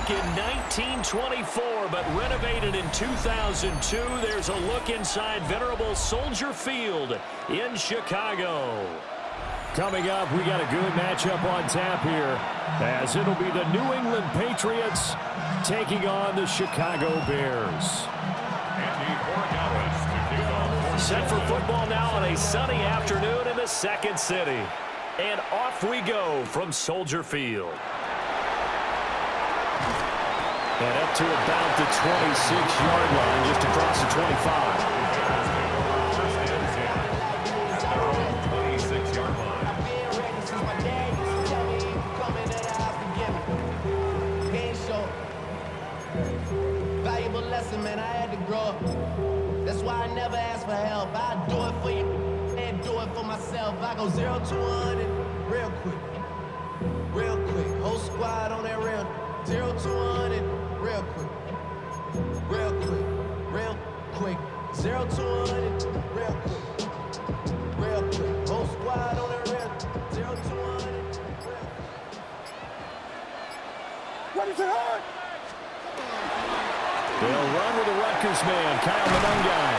back in 1924, but renovated in 2002. There's a look inside venerable Soldier Field in Chicago. Coming up, we got a good matchup on tap here, as it'll be the New England Patriots taking on the Chicago Bears. Set for football now on a sunny afternoon in the second city. And off we go from Soldier Field. And up to about the 26-yard line, just across the 25. Valuable lesson, man, I had to grow up. That's why I never ask for help. I do it for you and do it for myself. I go 0 to 100 real quick. Real quick. Whole squad on that real. 0 to 100 real quick. Real quick. Real quick. 0 to 100 real quick. Real quick. Whole squad on that real. 0 to 100 real quick. Ready to hurt! They'll run with the Rutgers man, Kyle Monangai.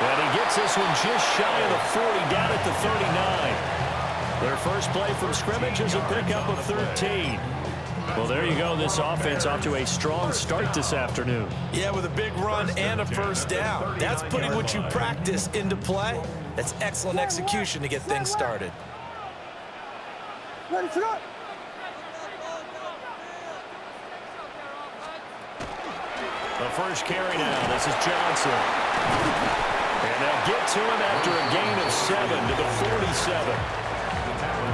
And he gets this one just shy of the 40, down at the 39. Their first play from scrimmage is a pickup of 13. Well, there you go. This offense off to a strong start this afternoon. Yeah, with a big run and a first down. That's putting what you practice into play. That's excellent execution to get things started. Ready to go! The first carry now. This is Johnson. And they'll get to him after a gain of 7 to the 47.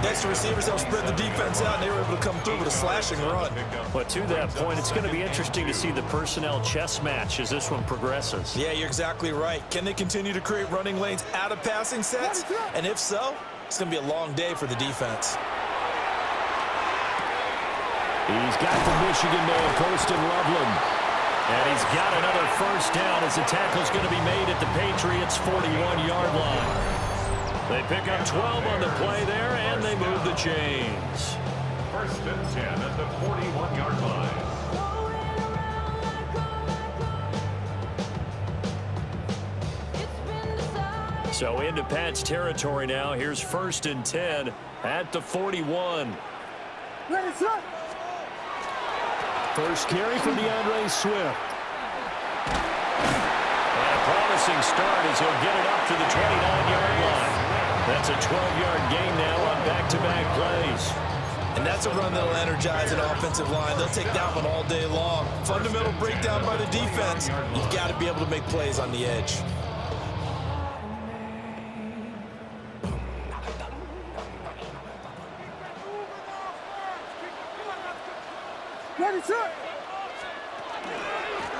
Next receivers help spread the defense out, and they were able to come through with a slashing run. But to that point, it's going to be interesting to see the personnel chess match as this one progresses. Yeah, you're exactly right. Can they continue to create running lanes out of passing sets? And if so, it's going to be a long day for the defense. He's got the Michigan man, Colston Loveland. And he's got another first down as the tackle's going to be made at the Patriots' 41-yard line. They pick up 12 on the play there, and they move the chains. First and 10 at the 41-yard line. So into Pat's territory now. Here's first and 10 at the 41. Ready, set! First carry for DeAndre Swift. And a promising start as he'll get it up to the 29-yard line. That's a 12-yard gain now on back-to-back plays. And that's a run that'll energize an offensive line. They'll take that one all day long. Fundamental breakdown by the defense. You've got to be able to make plays on the edge. Ready, set!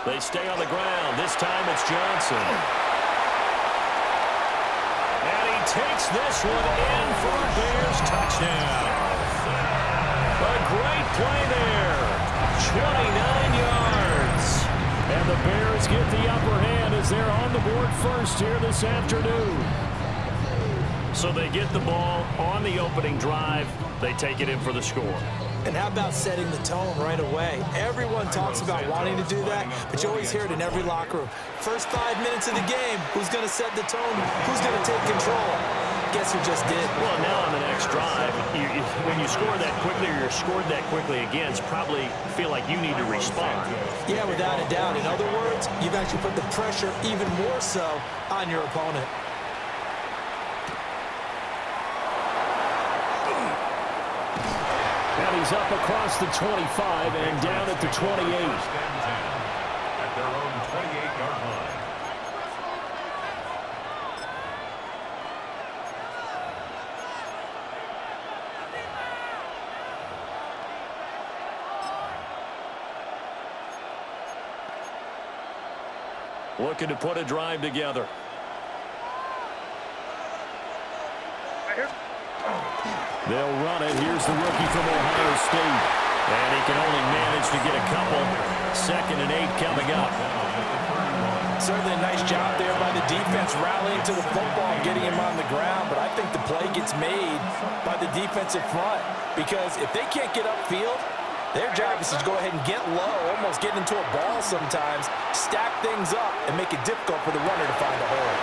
They stay on the ground. This time it's Johnson. And he takes this one in for a Bears touchdown. A great play there. 29 yards. And the Bears get the upper hand as they're on the board first here this afternoon. So they get the ball on the opening drive. They take it in for the score. And how about setting the tone right away? Everyone talks about wanting to do that, but you always hear it in every locker room. First 5 minutes of the game, who's going to set the tone? Who's going to take control? Guess who just did? Well, now on the next drive, when you score that quickly or you're scored that quickly again, it's probably feel like you need to respond. Yeah, without a doubt. In other words, you've actually put the pressure even more so on your opponent. And he's up across the 25 and down at the 28. At their own 28-yard line. Looking to put a drive together. They'll run it. Here's the rookie from Ohio State. And he can only manage to get a couple. 2nd and 8 coming up. Certainly a nice job there by the defense rallying to the football, getting him on the ground. But I think the play gets made by the defensive front. Because if they can't get upfield, their job is to go ahead and get low or just getting into a ball sometimes, stack things up, and make it difficult for the runner to find a hole.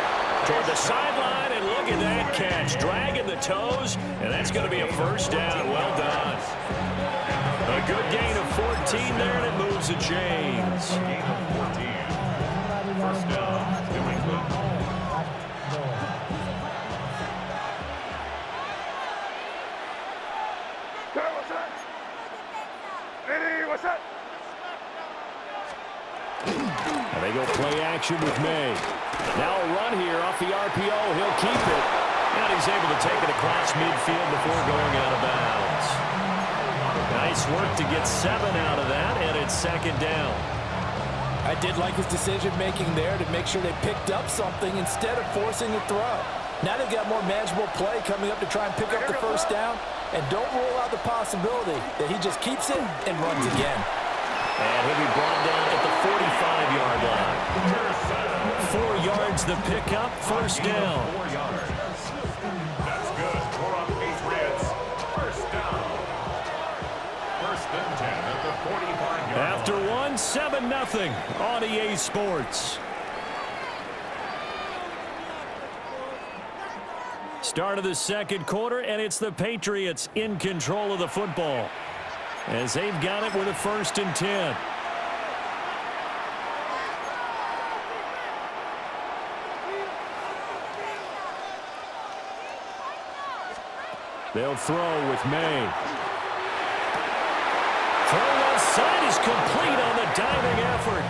Toward the sideline, and look at that catch. Dragging the toes, and that's going to be a first down. Well done. A good gain of 14 there, and it moves the chains. Gain of 14. First down, New England. What's that? Ready, what's that? And they go play action with May. Now a run here off the RPO. He'll keep it. And he's able to take it across midfield before going out of bounds. Nice work to get 7 out of that, and it's second down. I did like his decision-making there to make sure they picked up something instead of forcing a throw. Now they've got more manageable play coming up to try and pick up the first down, and don't rule out the possibility that he just keeps it and runs again. And he'll be brought down at the 45-yard line. 4 yards the pickup, first down. 4 yards. That's good for our Patriots. First down. First and 10 at the 45-yard line. After one, 7-0 on EA Sports. Start of the second quarter, and it's the Patriots in control of the football as they've got it with a first and 10. They'll throw with May. Throw left side is complete on the diving effort.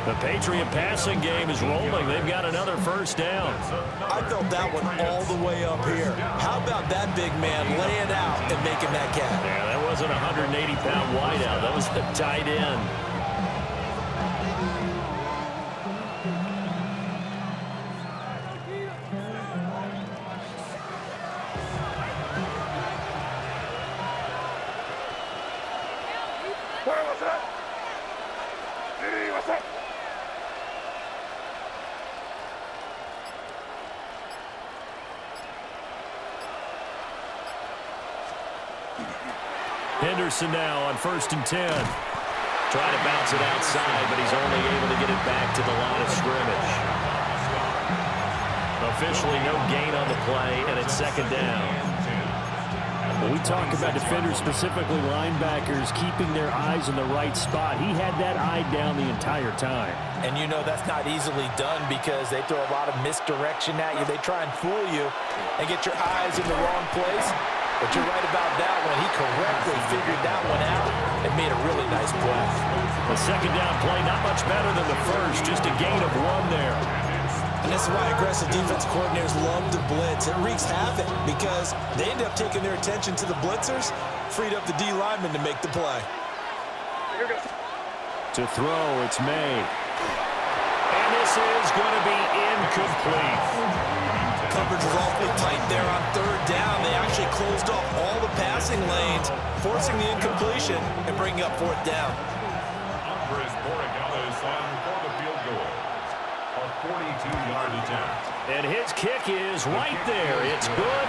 The Patriot passing game is rolling. They've got another first down. I felt that one all the way up here. How about that big man laying out and making that catch? Yeah, that wasn't a 180-pound wideout. That was the tight end. What's that? Ready, what's that? Henderson now on first and 10. Trying to bounce it outside, but he's only able to get it back to the line of scrimmage. Officially no gain on the play, and it's second down. When we talk about defenders, specifically linebackers, keeping their eyes in the right spot, he had that eye down the entire time. And you know that's not easily done because they throw a lot of misdirection at you. They try and fool you and get your eyes in the wrong place. But you're right about that one. He correctly figured that one out and made a really nice play. The second down play, not much better than the first, just a gain of 1 there. And this is why aggressive defense coordinators love to blitz. It wreaks havoc because they end up taking their attention to the blitzers, freed up the D lineman to make the play. To throw, it's May. And this is going to be incomplete. Coverage was awfully tight there on third down. They actually closed off all the passing lanes, forcing the incompletion and bringing up fourth down. Andres Borregales on for the field goal. A 42-yard attempt. And his kick is right there. It's good.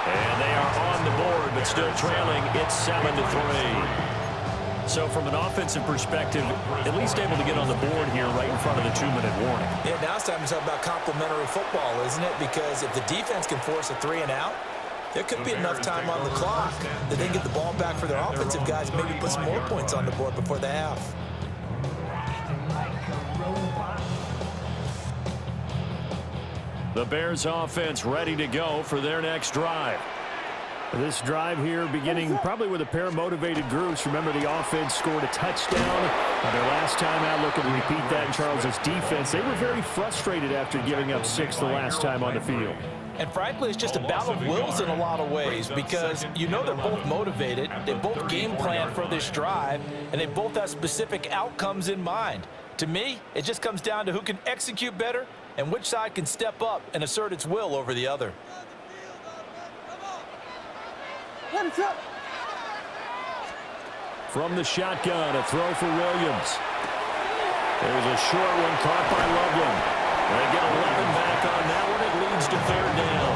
And they are on the board, but still trailing. It's 7-3. So from an offensive perspective, at least able to get on the board here right in front of the 2-minute warning. Yeah, now it's time to talk about complementary football, isn't it? Because if the defense can force a 3-and-out, there could be enough time on the clock that they can get the ball back for their offensive guys, maybe put some more points on the board before the half. The Bears offense ready to go for their next drive. This drive here beginning probably with a pair of motivated groups. Remember, the offense scored a touchdown their last time out. Looking to repeat that in Charles' defense. They were very frustrated after giving up 6 the last time on the field. And frankly, it's just a battle of wills in a lot of ways because you know they're both motivated, they both game plan for this drive, and they both have specific outcomes in mind. To me, it just comes down to who can execute better and which side can step up and assert its will over the other. From the shotgun, a throw for Williams. There's a short one caught by Loveland. They get 11 back on that one. It leads to third down.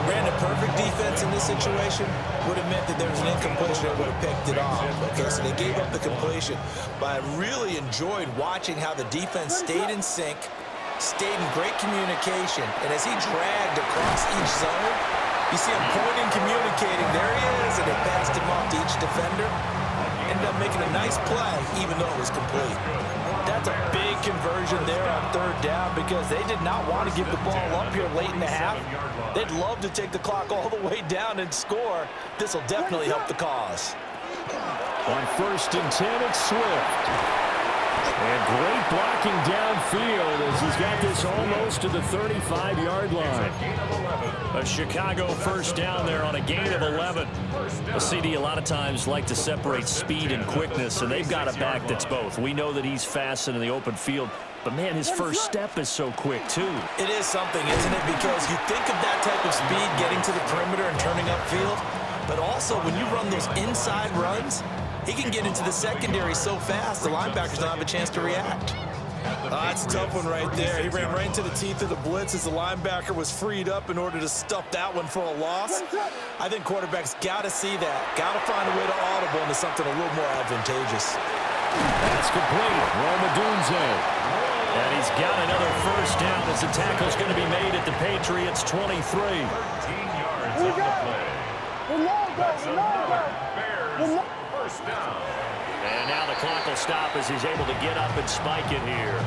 ran a perfect defense in this situation, would have meant that there was an incompletion that would have picked it off. Okay, so they gave up the completion. But I really enjoyed watching how the defense stayed in sync, stayed in great communication, and as he dragged across each zone, you see him pointing, communicating. There he is, and they passed him off to each defender. Ended up making a nice play, even though it was complete. That's a big conversion there on third down because they did not want to give the ball up here late in the half. They'd love to take the clock all the way down and score. This will definitely help the cause. On 1st and 10, it's Swift. And great blocking downfield as he's got this almost to the 35-yard line. A Chicago first down there on a gain of 11. A CD a lot of times like to separate speed and quickness, and they've got a back that's both. We know that he's fast in the open field, but, man, his first step is so quick, too. It is something, isn't it? Because you think of that type of speed getting to the perimeter and turning upfield, but also when you run those inside runs, he can get into the secondary so fast, the linebackers don't have a chance to react. That's a tough one right there. He ran right into the teeth of the blitz as the linebacker was freed up in order to stuff that one for a loss. I think quarterbacks got to see that. Got to find a way to audible into something a little more advantageous. That's complete. Roma Dunze. And he's got another first down as the tackle's going to be made at the Patriots' 23. 13 yards on the play. That's a Bears first down. And now the clock will stop as he's able to get up and spike it here.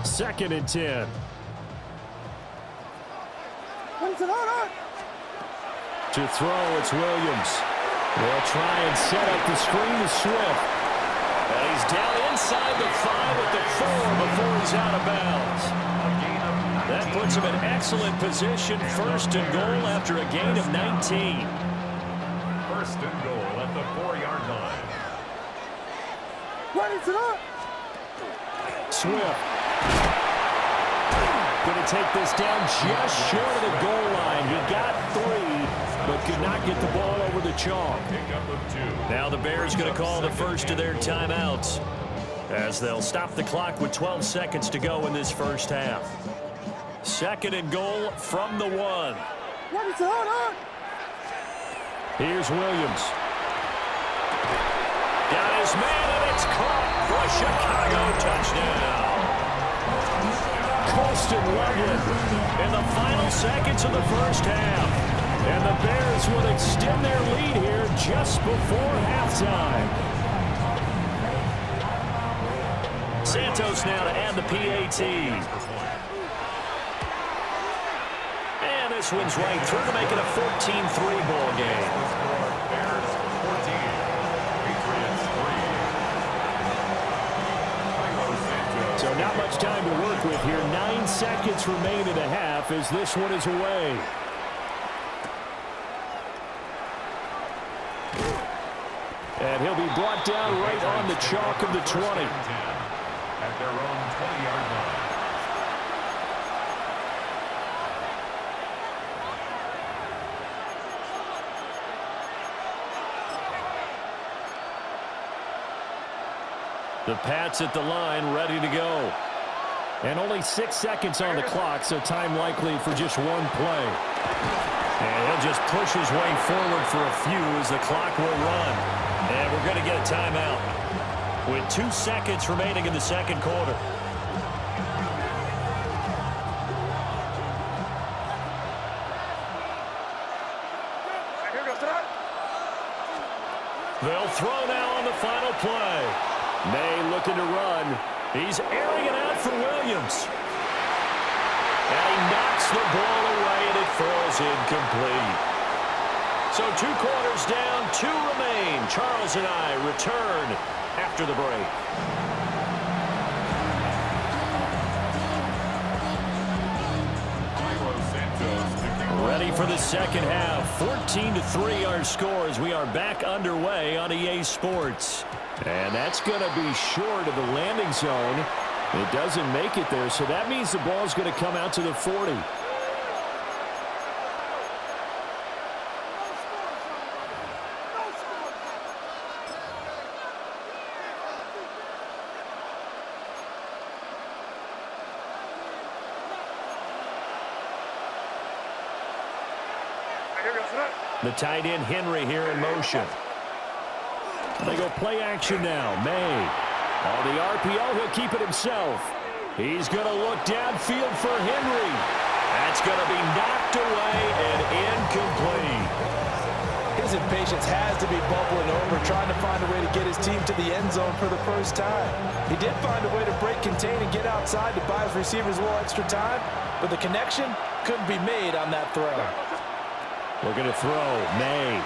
Second and 10. To throw, it's Williams. They'll try and set up the screen to Swift. And he's down inside the 5 at the 4 before he's out of bounds. That puts him in excellent position. First and goal after a gain of 19. First and goal at the 4-yard line. Swift. Going to take this down just short of the goal line. He got 3, but could not get the ball over the chalk. Now the Bears going to call the first of their timeouts as they'll stop the clock with 12 seconds to go in this first half. Second and goal from the 1. Here's Williams. Got his man, and it's caught for a Chicago touchdown. Colston Loveland in the final seconds of the first half. And the Bears will extend their lead here just before halftime. Santos now to add the PAT. And this one's right through to make it a 14-3 ball game. Bears 14, Patriots 3. So not much time to work with here. 9 seconds remain in the half as this one is away. And he'll be brought down right on the chalk of the 20. At their own 20-yard line. The Pats at the line, ready to go. And only 6 seconds on the clock, so time likely for just one play. And he'll just push his way forward for a few as the clock will run. And we're going to get a timeout with 2 seconds remaining in the second quarter. They'll throw now on the final play. May looking to run. He's airing it out for Williams. And he knocks the ball away, and it falls incomplete. So 2 quarters down, 2 remain. Charles and I return after the break. Ready for the second half. 14-3 our score as we are back underway on EA Sports. And that's going to be short of the landing zone. It doesn't make it there, so that means the ball's going to come out to the 40. The tight end Henry here in motion. They go play action now. May. On the RPO, he'll keep it himself. He's going to look downfield for Henry. That's going to be knocked away and incomplete. His impatience has to be bubbling over, trying to find a way to get his team to the end zone for the first time. He did find a way to break, contain, and get outside to buy his receivers a little extra time, but the connection couldn't be made on that throw. We're going to throw. May.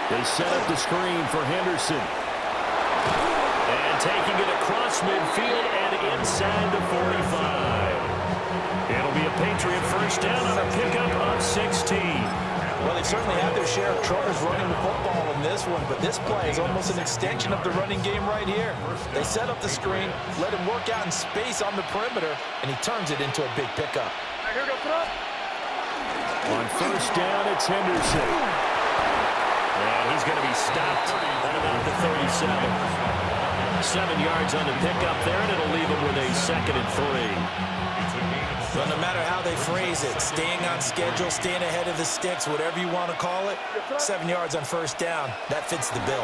They set up the screen for Henderson. And taking it across midfield and inside the 45. It'll be a Patriot first down on a pickup of 16. Well, they certainly had their share of troubles running the football in this one, but this play is almost an extension of the running game right here. They set up the screen, let him work out in space on the perimeter, and he turns it into a big pickup. On first down, it's Henderson. And he's going to be stopped at about the 37. 7 yards on the pickup there, and it'll leave him with a 2nd and 3. Well, no matter how they phrase it, staying on schedule, staying ahead of the sticks, whatever you want to call it, 7 yards on first down, that fits the bill.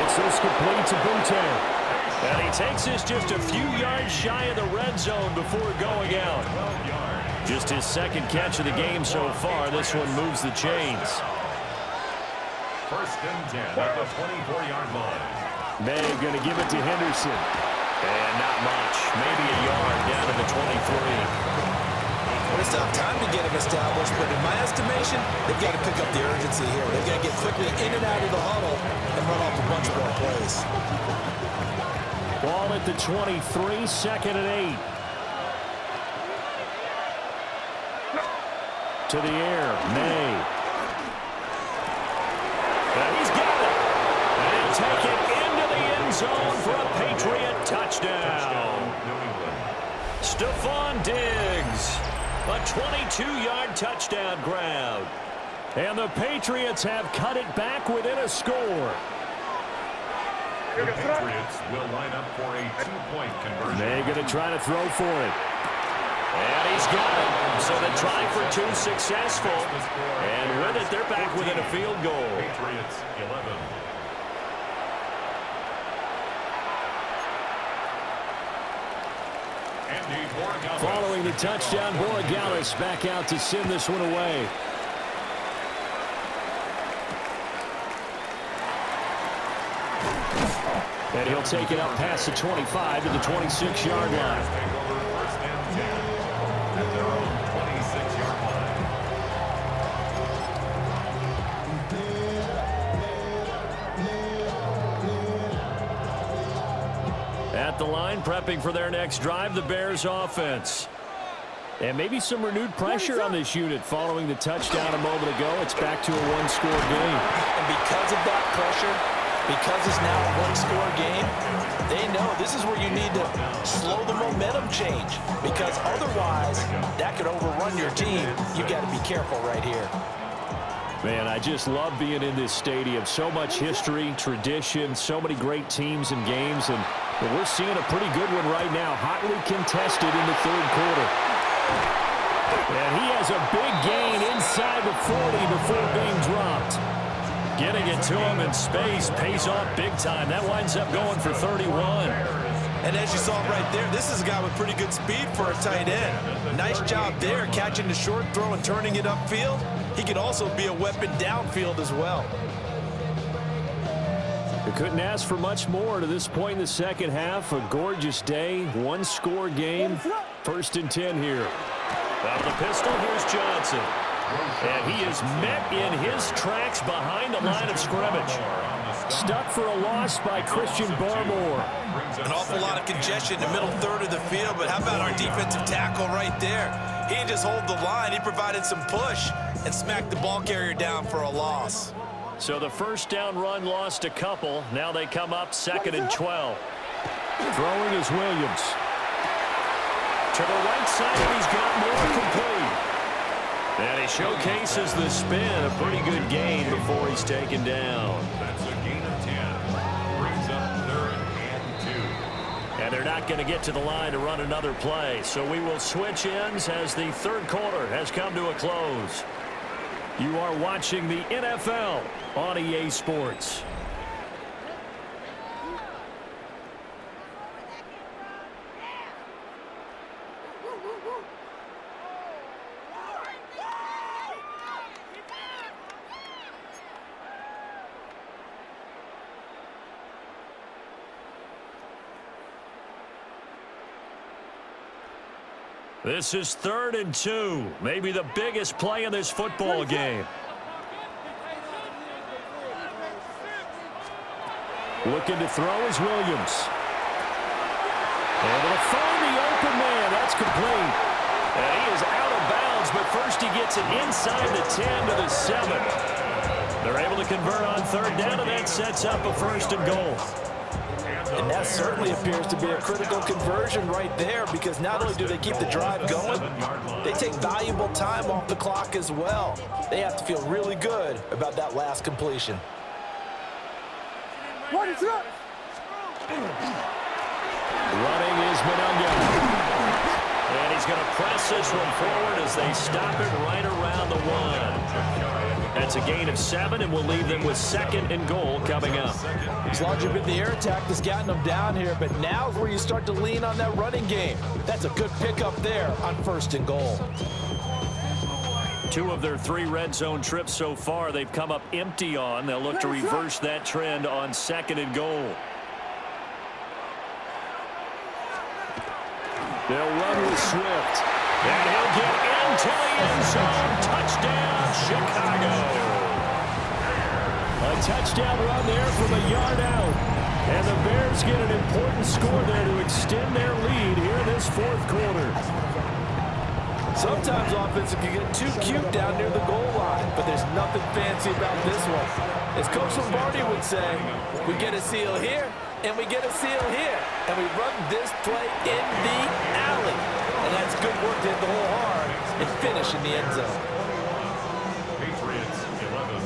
It's this complete to Bootay. And he takes this just a few yards shy of the red zone before going out. Just his 2nd catch of the game so far. This one moves the chains. First and 10 at the 24-yard line. May going to give it to Henderson. And not much. Maybe a yard down to the 23. Well, it's not time to get him established, but in my estimation, they've got to pick up the urgency here. They've got to get quickly in and out of the huddle and run off a bunch more plays. Ball at the 23, 2nd and 8. To the air, May. And he's got it. And he'll take it into the end zone for a Patriot touchdown. Stephon Diggs, a 22-yard touchdown grab. And the Patriots have cut it back within a score. The Patriots will line up for a 2-point conversion. They're going to try to throw for it. And he's got it. So the try for 2 successful. And with it, they're back within a field goal. Patriots 11. Following the touchdown, Borregales back out to send this one away. And he'll take it up past the 25 to the 26-yard line. First and 10 at their own 26-yard line. At the line, prepping for their next drive, the Bears offense. And maybe some renewed pressure on this unit following the touchdown a moment ago. It's back to a one-score game. And because of that pressure, because it's now a one-score game, they know this is where you need to slow the momentum change, because otherwise that could overrun your team. You got to be careful right here. Man, I just love being in this stadium. So much history, tradition, so many great teams and games, and we're seeing a pretty good one right now, hotly contested in the 3rd quarter. And he has a big gain inside the 40 before being dropped. Getting it to him in space pays off big time. That winds up going for 31. And as you saw right there, this is a guy with pretty good speed for a tight end. Nice job there, catching the short throw and turning it upfield. He can also be a weapon downfield as well. They couldn't ask for much more to this point in the second half. A gorgeous day, one-score game. 1st and 10 here. Out of the pistol, here's Johnson. And he is met in his tracks behind the line of scrimmage. Stuck for a loss by Christian Barmore. An awful lot of congestion in the middle 3rd of the field, but how about our defensive tackle right there? He didn't just hold the line, he provided some push and smacked the ball carrier down for a loss. So the first down run lost a couple. Now they come up 2nd and 12. Throwing is Williams. To the right side, and he's got more complete. And he showcases the spin. A pretty good gain before he's taken down. That's a gain of 10. Brings up 3rd and 2. And And they're not going to get to the line to run another play. So we will switch ends as the third quarter has come to a close. You are watching the NFL on EA Sports. This is 3rd and 2, maybe the biggest play in this football game. Looking to throw is Williams. Able to find the open man. That's complete. And he is out of bounds, but first he gets it inside the 10 to the 7. They're able to convert on 3rd down, and that sets up a 1st and goal. And that certainly appears to be a critical conversion right there, because not only do they keep the drive going, they take valuable time off the clock as well. They have to feel really good about that last completion. Running is Monunga. And he's going to press this one forward as they stop it right around the 1. That's a gain of 7, and we'll leave them with 2nd and goal coming up. As long as you've been the air attack that's gotten them down here, but now is where you start to lean on that running game. That's a good pickup there on 1st and goal. 2 of their 3 red zone trips so far they've come up empty on. They'll look to reverse that trend on 2nd and goal. They'll run with Swift. And he'll get into the end zone. Touchdown, Chicago. A touchdown run there from a yard out. And the Bears get an important score there to extend their lead here in this 4th quarter. Sometimes offense can get too cute down near the goal line, but there's nothing fancy about this one. As Coach Lombardi would say, we get a seal here, and we get a seal here, and we run this play in the alley. And that's good work to hit the hole hard and finish in the end zone. Patriots 11.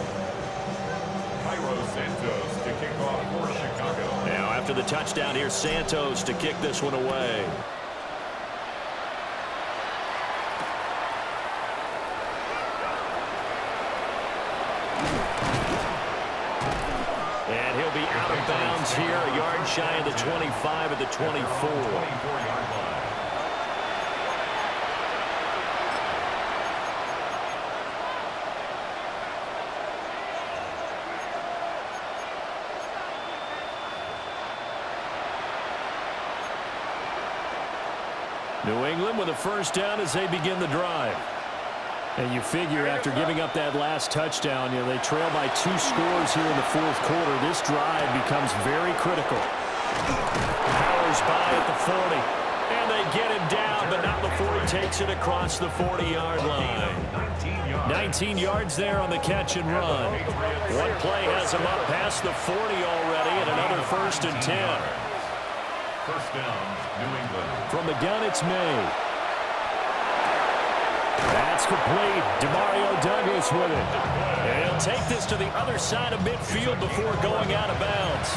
Cairo Santos to kick off for Chicago. Now after the touchdown, here's Santos to kick this one away. And he'll be out of bounds here, a yard shy of the 25 at the 24. 24-yard line. New England with a 1st down as they begin the drive. And you figure after giving up that last touchdown, they trail by 2 scores here in the 4th quarter. This drive becomes very critical. Powers by at the 40. And they get him down, but not before he takes it across the 40-yard line. 19 yards there on the catch and run. One play has him up past the 40 already, and another 1st and 10. 1st down, New England. From the gun, it's May. That's complete. Demario Douglas with it. And he'll take this to the other side of midfield before going out of bounds.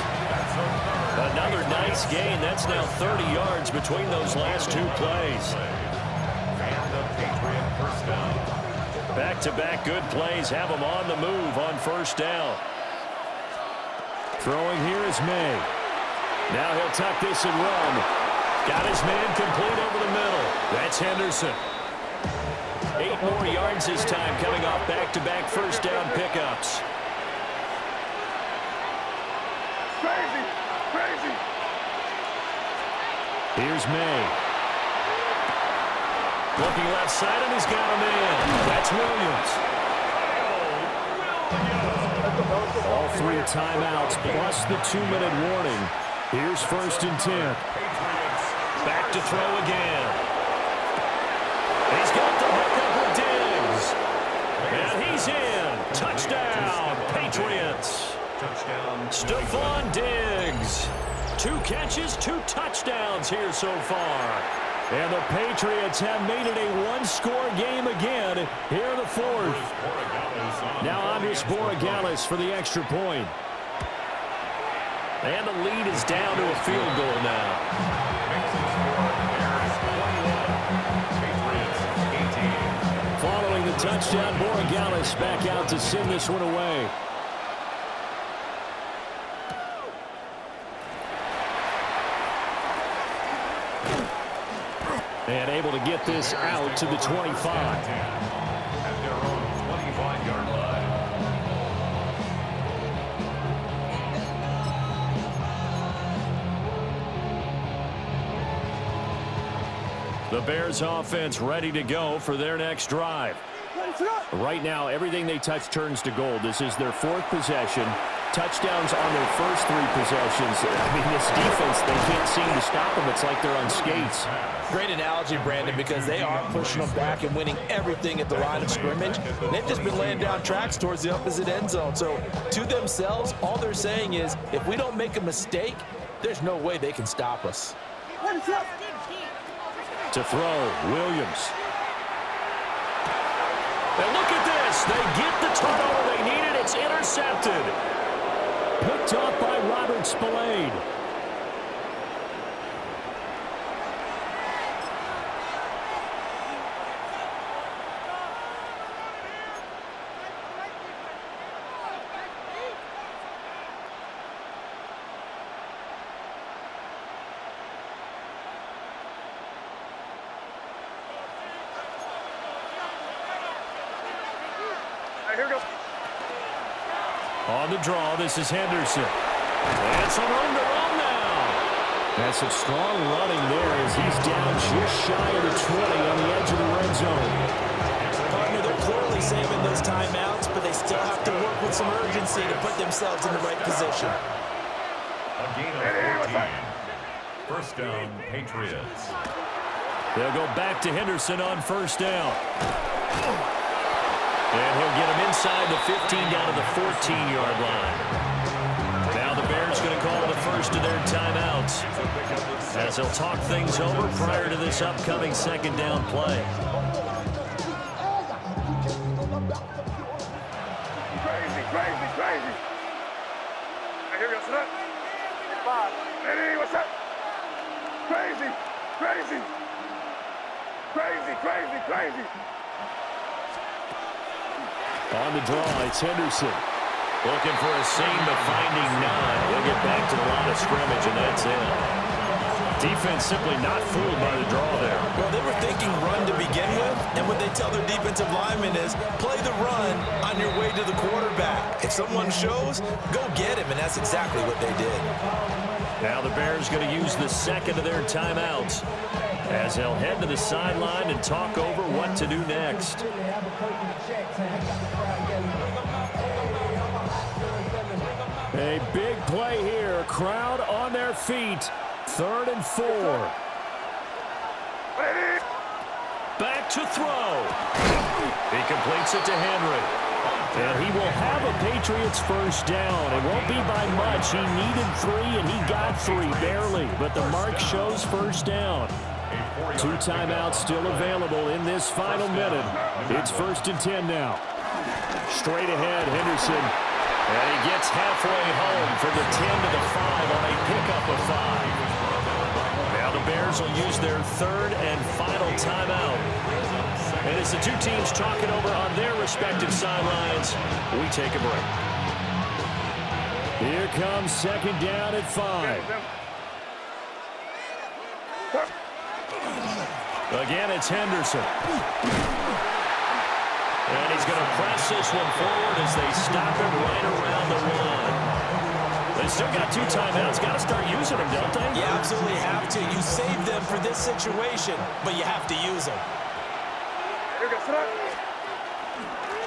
Another nice gain. That's now 30 yards between those last 2 plays. And the Patriot 1st down. Back-to-back good plays have them on the move on 1st down. Throwing here is May. Now he'll tuck this and run. Got his man complete over the middle. That's Henderson. 8 more yards this time coming off back-to-back 1st down pickups. Crazy, crazy. Here's May. Looking left side, and he's got a man. That's Williams. All 3 timeouts plus the 2-minute warning. Here's 1st and 10. Back to throw again. He's got the hook up with Diggs. And he's in. Touchdown, Patriots. Touchdown. Stephon Diggs. 2 catches, 2 touchdowns here so far. And the Patriots have made it a 1-score game again here in the 4th. Now Andres Borregales for the extra point. And the lead is down to a field goal now. Following the touchdown, Borregales back out to send this one away. And able to get this out to the 25. At their own 25-yard line. The Bears offense ready to go for their next drive. Right now, everything they touch turns to gold. This is their 4th possession. Touchdowns on their first 3 possessions. I mean, this defense, they can't seem to stop them. It's like they're on skates. Great analogy, Brandon, because they are pushing them back and winning everything at the line of scrimmage. They've just been laying down tracks towards the opposite end zone. So to themselves, all they're saying is, if we don't make a mistake, there's no way they can stop us. To throw, Williams. And look at this. They get the turnover they needed. It's intercepted. Picked off by Robert Spillane. Here we go. On the draw, this is Henderson. And some room to run now. That's some strong running there as he's down just shy of the 20 on the edge of the red zone. Partner, they're clearly saving those timeouts, but they still have to work with some urgency to put themselves in the right position. A gain of 14. First down, Patriots. They'll go back to Henderson on first down. And he'll get him inside the 15 down to the 14-yard line. Now the Bears going to call the first of their timeouts as they'll talk things over prior to this upcoming second down play. Crazy, crazy, crazy. Here we go, set up. 5. Hey, what's up? Crazy, crazy. Crazy, crazy, crazy. On the draw, it's Henderson. Looking for a seam, but finding none. He'll get back to the line of scrimmage, and that's it. Defense simply not fooled by the draw there. Well, they were thinking run to begin with, and what they tell their defensive linemen is play the run on your way to the quarterback. If someone shows, go get him, and that's exactly what they did. Now the Bears going to use the second of their timeouts as they'll head to the sideline and talk over what to do next. A big play here. Crowd on their feet. 3rd and 4. Back to throw. He completes it to Henry. And he will have a Patriots first down. It won't be by much. He needed 3, and he got 3, barely. But the mark shows first down. 2 timeouts still available in this final minute. It's 1st and 10 now. Straight ahead, Henderson. And he gets halfway home from the 10 to the 5 on a pickup of 5. Now the Bears will use their 3rd and final timeout. And as the 2 teams talk it over on their respective sidelines, we take a break. Here comes 2nd down at 5. Again, it's Henderson. And he's going to press this one forward as they stop him right around the 1. They still got 2 timeouts. Got to start using them, don't they? You absolutely have to. You save them for this situation, but you have to use them. Here we go, set up.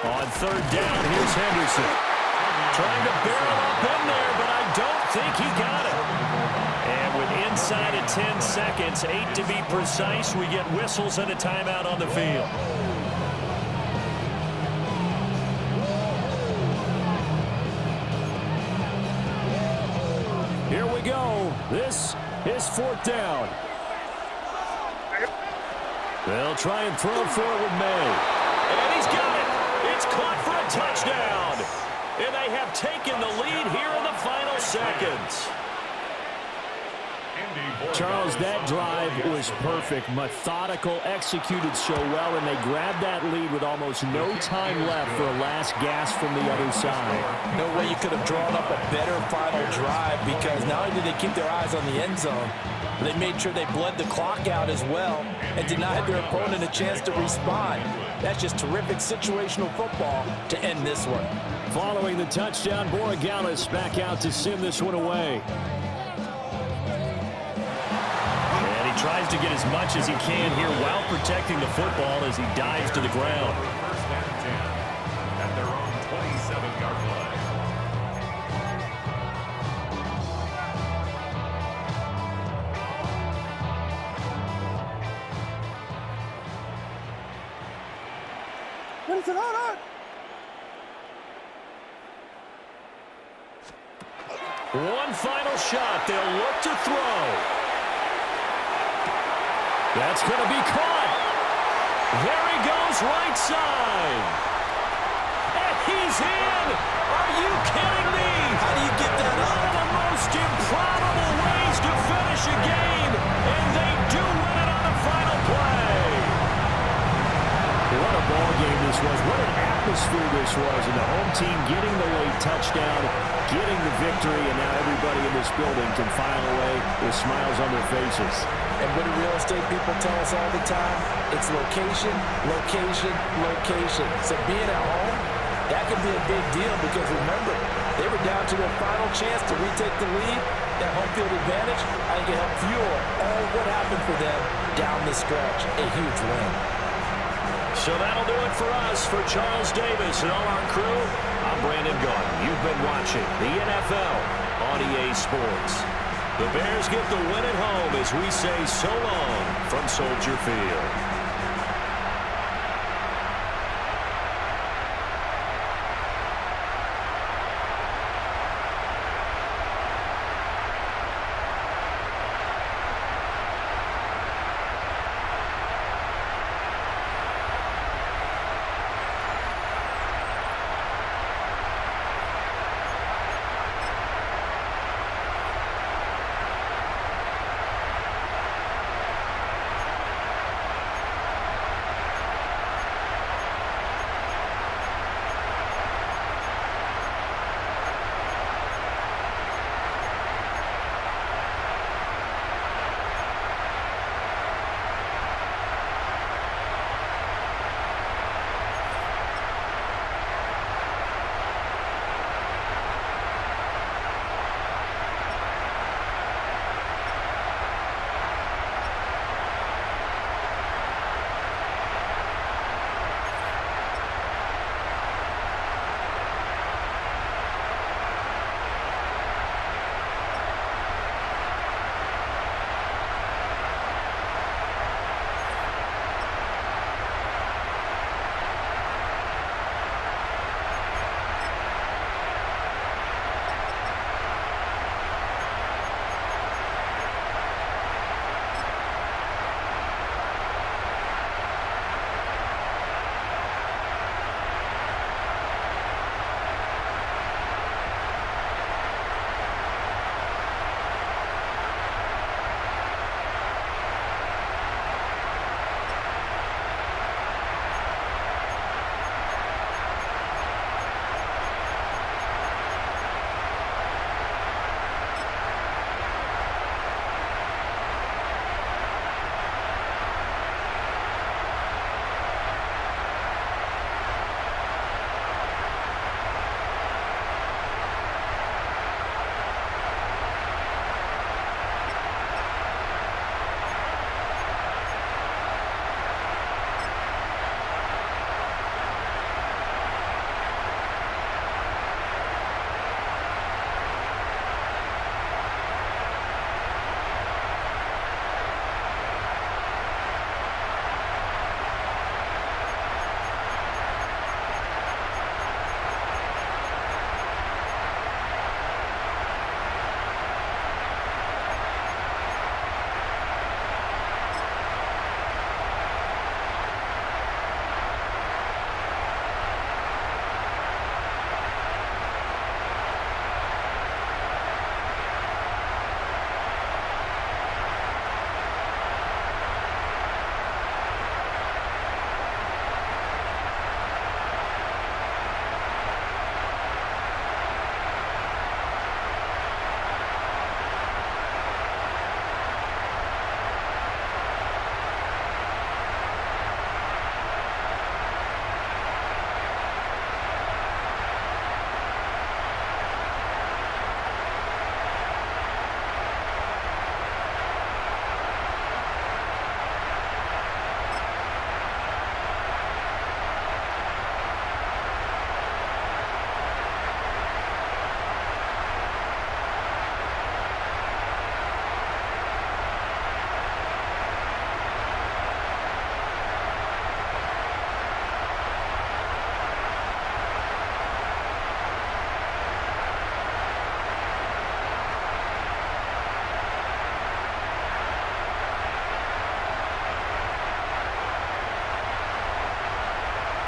On 3rd down, here's Henderson. Trying to barrel up in there, but I don't think he got it. And with inside of 10 seconds, 8 to be precise, we get whistles and a timeout on the field. Here we go. This is 4th down. They'll try and throw for it with May. And he's got it. It's caught for a touchdown. And they have taken the lead here in the final seconds. Charles, that drive was perfect, methodical, executed so well, and they grabbed that lead with almost no time left for a last gasp from the other side. No way you could have drawn up a better final drive, because not only did they keep their eyes on the end zone, but they made sure they bled the clock out as well and denied their opponent a chance to respond. That's just terrific situational football to end this one. Following the touchdown, Borregales back out to send this one away. He tries to get as much as he can here while protecting the football as he dives to the ground. First down and 10 at their own 27-yard line. One final shot. They'll look to throw. That's going to be caught. There he goes, right side. And he's in. Are you kidding me? How do you get that up? One of the most improbable ways to finish a game, and they do win it on the final play. What a ball game this was. What an atmosphere this was. And the home team getting the late touchdown, getting the victory, and now everybody in this building can file away with smiles on their faces. And what do real estate people tell us all the time? It's location, location, location. So being at home, that can be a big deal, because remember, they were down to their final chance to retake the lead. That home field advantage, I think it helped fuel all what happened for them down the stretch. A huge win. So that'll do it for us. For Charles Davis and all our crew, I'm Brandon Garden. You've been watching the NFL on EA Sports. The Bears get the win at home as we say so long from Soldier Field.